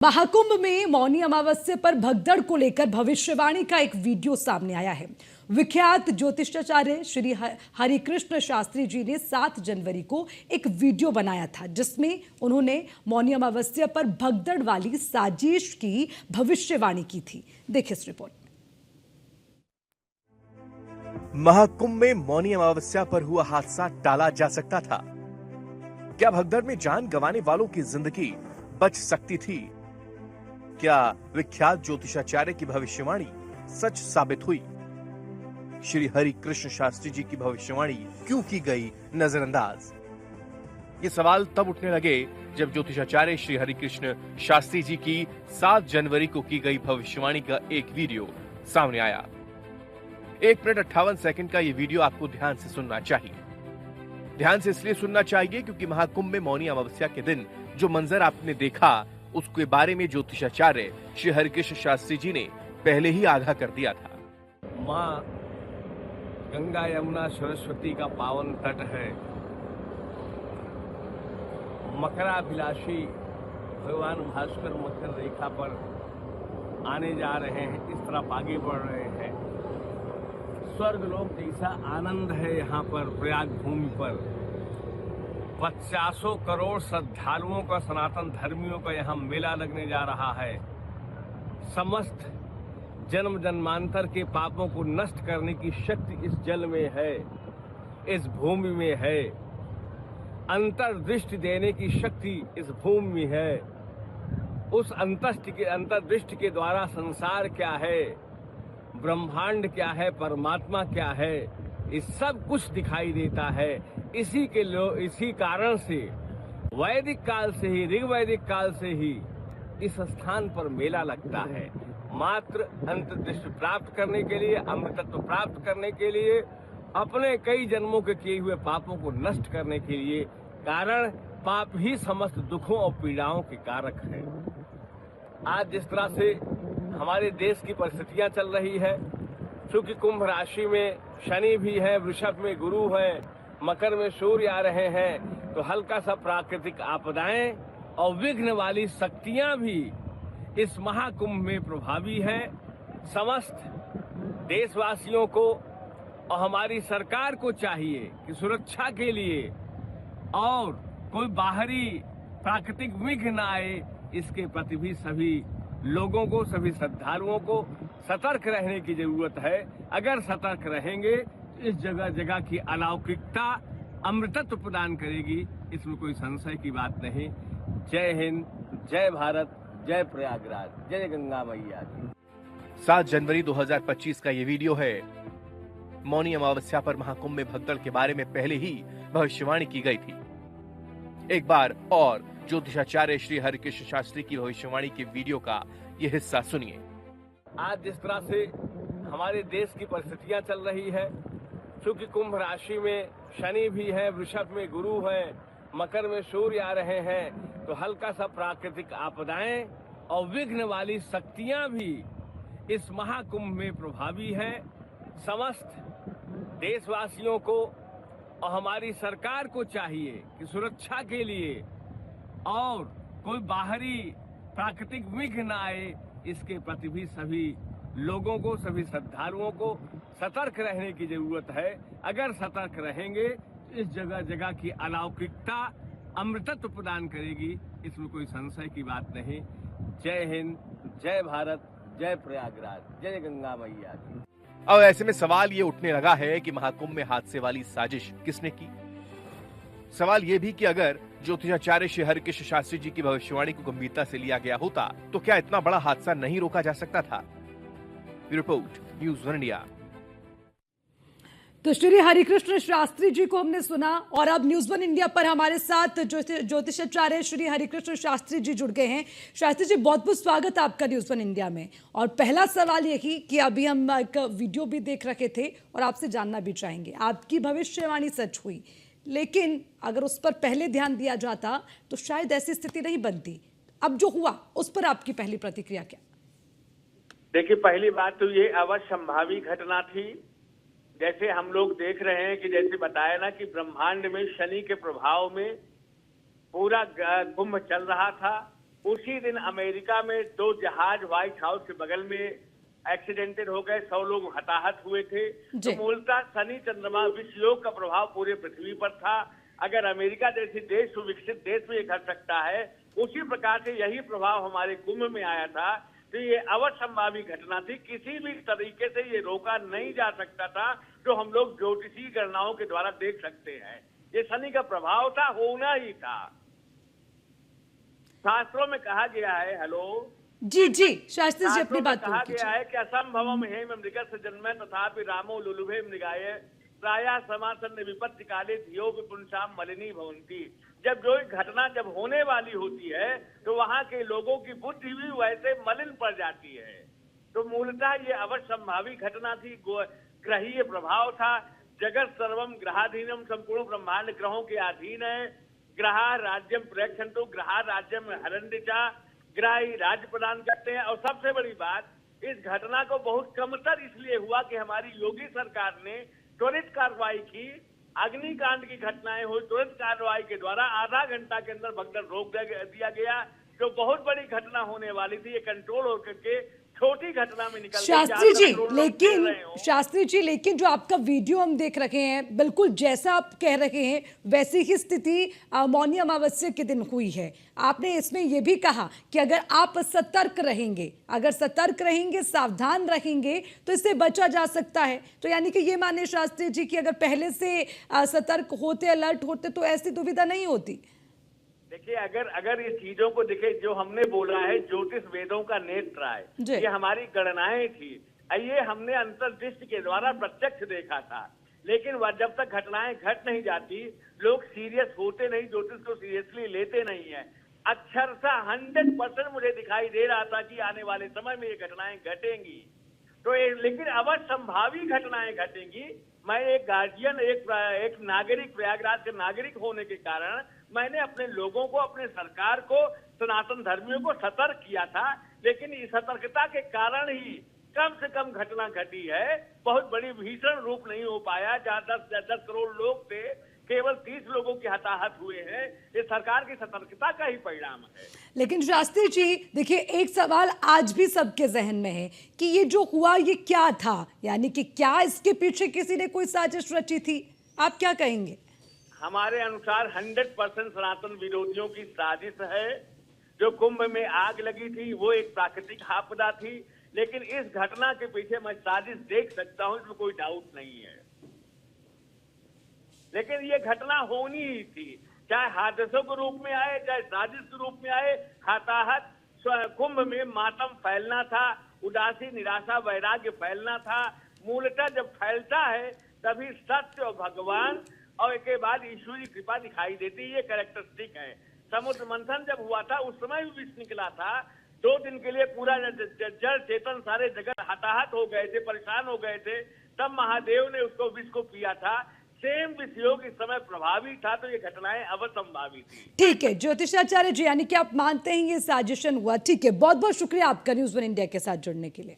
महाकुंभ में मौनी अमावस्या पर भगदड़ को लेकर भविष्यवाणी का एक वीडियो सामने आया है। विख्यात ज्योतिषाचार्य श्री हरिकृष्ण शास्त्री जी ने 7 जनवरी को एक वीडियो बनाया था, जिसमें उन्होंने मौनी अमावस्या पर भगदड़ वाली साजिश की भविष्यवाणी की थी। देखिए इस रिपोर्ट। महाकुंभ में मौनी अमावस्या पर हुआ हादसा टाला जा सकता था। क्या भगदड़ में जान गंवाने वालों की जिंदगी बच सकती थी? क्या विख्यात ज्योतिषाचार्य की भविष्यवाणी सच साबित हुई? श्री हरिकृष्ण शास्त्री जी की भविष्यवाणी क्यों की गई नजरअंदाज? ये सवाल तब उठने लगे जब ज्योतिषाचार्य श्री हरिकृष्ण शास्त्री जी की 7 जनवरी को की गई भविष्यवाणी का एक वीडियो सामने आया। 1 मिनट 58 सेकंड का ये वीडियो आपको ध्यान से सुनना चाहिए। ध्यान से इसलिए सुनना चाहिए क्योंकि महाकुंभ में मौनी अमावस्या के दिन जो मंजर आपने देखा, उसके बारे में ज्योतिषाचार्य श्री हरिकृष्ण शास्त्री जी ने पहले ही आगाह कर दिया था। माँ गंगा यमुना सरस्वती का पावन तट है। मकराभिलाषी भगवान भास्कर मकर रेखा पर आने जा रहे हैं, इस तरफ आगे बढ़ रहे हैं। स्वर्गलोक जैसा आनंद है यहाँ पर प्रयाग भूमि पर। 50 करोड़ श्रद्धालुओं का, सनातन धर्मियों का यहाँ मेला लगने जा रहा है। समस्त जन्म जन्मांतर के पापों को नष्ट करने की शक्ति इस जल में है, इस भूमि में है। अंतर्दृष्टि देने की शक्ति इस भूमि में है। उस अंतर्दृष्टि के द्वारा संसार क्या है, ब्रह्मांड क्या है, परमात्मा क्या है, इस सब कुछ दिखाई देता है। इसी कारण से वैदिक काल से ही, ऋग्वैदिक काल से ही इस स्थान पर मेला लगता है। मात्र अंतर्दृष्टि प्राप्त करने के लिए, अमृतत्व प्राप्त करने के लिए, अपने कई जन्मों के किए हुए पापों को नष्ट करने के लिए। कारण पाप ही समस्त दुखों और पीड़ाओं के कारक है। आज जिस तरह से हमारे देश की परिस्थितियां चल रही है, चूंकि कुंभ राशि में शनि भी है, वृषभ में गुरु है, मकर में सूर्य आ रहे हैं, तो हल्का सा प्राकृतिक आपदाएं और विघ्न वाली शक्तियां भी इस महाकुंभ में प्रभावी है। समस्त देशवासियों को और हमारी सरकार को चाहिए कि सुरक्षा के लिए और कोई बाहरी प्राकृतिक विघ्न न आए, इसके प्रति भी सभी लोगों को, सभी श्रद्धालुओं को सतर्क रहने की जरूरत है। अगर सतर्क रहेंगे तो इस जगह जगह की अलौकिकता अमृतत्व प्रदान करेगी, इसमें कोई संशय की बात नहीं। जय हिंद, जय भारत, जय प्रयागराज, जय गंगा मैया की। 7 जनवरी 2025 का ये वीडियो है। मौनी अमावस्या पर महाकुंभ में भगदड़ के बारे में पहले ही भविष्यवाणी की गई थी। एक बार और ज्योतिषाचार्य श्री हरिकृष्ण शास्त्री की भविष्यवाणी के वीडियो का ये हिस्सा सुनिए। आज जिस तरह से हमारे देश की परिस्थितियां चल रही है, चूंकि कुंभ राशि में शनि भी है, वृषभ में गुरु है, मकर में सूर्य आ रहे हैं, तो हल्का सा प्राकृतिक आपदाएं और विघ्न वाली शक्तियां भी इस महाकुंभ में प्रभावी है। समस्त देशवासियों को और हमारी सरकार को चाहिए कि सुरक्षा के लिए और कोई बाहरी प्राकृतिक विघ्न न आए, इसके प्रति भी सभी लोगों को, सभी श्रद्धालुओं को सतर्क रहने की जरूरत है। अगर सतर्क रहेंगे तो इस जगह जगह की अलौकिकता अमृतत्व प्रदान करेगी, इसमें कोई संशय की बात नहीं। जय हिंद, जय भारत, जय प्रयागराज, जय गंगा मैया की। अब ऐसे में सवाल ये उठने लगा है कि महाकुंभ में हादसे वाली साजिश किसने की? सवाल ये भी कि अगर ज्योतिषाचार्य श्री हरिकृष्ण शास्त्री जी की भविष्यवाणी को गंभीरता से लिया गया होता तो क्या इतना बड़ा हादसा नहीं रोका जा सकता था? Report news 1 India. तो श्री हरिकृष्ण शास्त्री जी को हमने सुना और अब न्यूज़ 1 इंडिया पर हमारे साथ ज्योतिषाचार्य श्री हरिकृष्ण शास्त्री जी जुड़ गए हैं। शास्त्री जी, बहुत बहुत स्वागत आपका न्यूज़ 1 इंडिया में। और पहला सवाल यही कि अभी हम एक वीडियो भी देख रखे थे और आपसे जानना भी चाहेंगे, आपकी भविष्यवाणी सच हुई, लेकिन अगर उस पर पहले ध्यान दिया जाता तो शायद ऐसी स्थिति नहीं बनती। अब जो हुआ उस पर आपकी पहली प्रतिक्रिया क्या? देखिए, पहली बात तो ये अवश्यंभावी घटना थी। जैसे हम लोग देख रहे हैं कि जैसे बताया ना कि ब्रह्मांड में शनि के प्रभाव में पूरा कुंभ चल रहा था उसी दिन अमेरिका में 2 जहाज व्हाइट हाउस के बगल में एक्सीडेंटेड हो गए, 100 लोग हताहत हुए थे। जी। तो मूलतः शनि चंद्रमा विश्व योग का प्रभाव पूरे पृथ्वी पर था। अगर अमेरिका जैसे देश सुविकसित देश में ये कर सकता है, उसी प्रकार से यही प्रभाव हमारे कुंभ में आया था। तो ये अवश्यंभावी घटना थी, किसी भी तरीके से ये रोका नहीं जा सकता था, जो हम लोग ज्योतिषीय गणनाओं के द्वारा देख सकते हैं। ये शनि का प्रभाव था, होना ही था। शास्त्रों में कहा गया है, हेलो जी जी शास्त्री जी अपनी शास्त्रों में बात कहा पूरी गया कीजिए। है कि असंभवम हेम मृगस्य जन्मे तथापि रामो लुलुभे मृगाय प्राया समासन्न विपत्ति काले धियो विपुंसाम मलिनी भवंती। जब जो घटना जब होने वाली होती है तो वहां के लोगों की बुद्धि भी वैसे मलिन पड़ जाती है। तो मूलतः ये अवश्यंभावी घटना थी, ग्रहीय प्रभाव था। जगत सर्वम ग्रहाधीनम, संपूर्ण ब्रह्मांड ग्रहों के अधीन है। ग्रह राज्यम प्रेक्षन्तु, ग्रह राज्यम हरंडिचा, ग्रह ही राज्य प्रदान करते हैं। और सबसे बड़ी बात, इस घटना को बहुत कमतर इसलिए हुआ कि हमारी योगी सरकार ने त्वरित कार्रवाई की। अग्निकांड की घटनाएं हुई, तुरंत कार्रवाई के द्वारा आधा घंटा के अंदर भगदड़ रोक दिया गया। जो बहुत बड़ी घटना होने वाली थी, ये कंट्रोल होकर के छोटी घटना में निकल गई। शास्त्री जी, जहाँ तक लोग लेकिन खेल रहे हों। शास्त्री जी लेकिन जो आपका वीडियो हम देख रहे हैं, बिल्कुल जैसा आप कह रहे हैं वैसी ही स्थिति मौनी अमावस्या के दिन हुई है। आपने इसमें यह भी कहा कि अगर आप सतर्क रहेंगे, सावधान रहेंगे तो इससे बचा जा सकता है। तो यानी कि ये माने शास्त्री जी कि अगर पहले से सतर्क होते, अलर्ट होते तो ऐसी दुविधा नहीं होती। देखिए, अगर इस चीजों को देखे, जो हमने बोला है ज्योतिष वेदों का नेत्र जी। है, ये हमारी गणनाएं थी, ये हमने अंतर्दृष्टि के द्वारा प्रत्यक्ष देखा था। लेकिन वह जब तक घटनाएं घट नहीं जाती, लोग सीरियस होते नहीं, ज्योतिष को सीरियसली लेते नहीं है। अक्षरशः 100% मुझे दिखाई दे रहा था कि आने वाले समय में ये घटनाएं घटेंगी। तो लेकिन अवश्यंभावी घटनाएं घटेंगी। मैं एक गार्जियन, एक नागरिक, प्रयागराज के नागरिक होने के कारण मैंने अपने लोगों को, अपने सरकार को, सनातन धर्मियों को सतर्क किया था। लेकिन इस सतर्कता के कारण ही कम से कम घटना घटी है। बहुत बड़ी भीषण रूप नहीं हो पाया। जहाँ 10 करोड़ लोग थे, केवल 30 लोगों के हताहत हुए हैं। ये सरकार की सतर्कता का ही परिणाम है। लेकिन शास्त्री जी देखिए, एक सवाल आज भी सबके जहन में है कि ये जो हुआ ये क्या था, यानी कि क्या इसके पीछे किसी ने कोई साजिश रची थी? आप क्या कहेंगे? हमारे अनुसार 100% सनातन विरोधियों की साजिश है। जो कुंभ में आग लगी थी वो एक प्राकृतिक आपदा थी, लेकिन इस घटना के पीछे मैं साजिश देख सकता हूं, इसमें कोई डाउट नहीं है। लेकिन ये घटना होनी ही थी, चाहे हादसों के रूप में आए, चाहे साजिश के रूप में आए। हताहत, कुंभ में मातम फैलना था, उदासी, निराशा, वैराग्य फैलना था। मूलतः जब फैलता है तभी सत्य और भगवान और के बाद ईश्वर की कृपा दिखाई देती है। ये कैरेक्टरिस्टिक है। समुद्र मंथन जब हुआ था उस समय भी विष निकला था। 2 दिन के लिए पूरा जड़ चेतन सारे जगत हताहत हो गए थे, परेशान हो गए थे। तब महादेव ने उसको विष को पिया था। सेम विषयोग इस समय प्रभावी था, तो ये घटनाएं अवसंभावी थी। ठीक है ज्योतिषाचार्य जी, यानी कि आप मानते हैं ये साजिशन हुआ। ठीक है, बहुत बहुत शुक्रिया आपका न्यूज़ 1 इंडिया के साथ जुड़ने के लिए।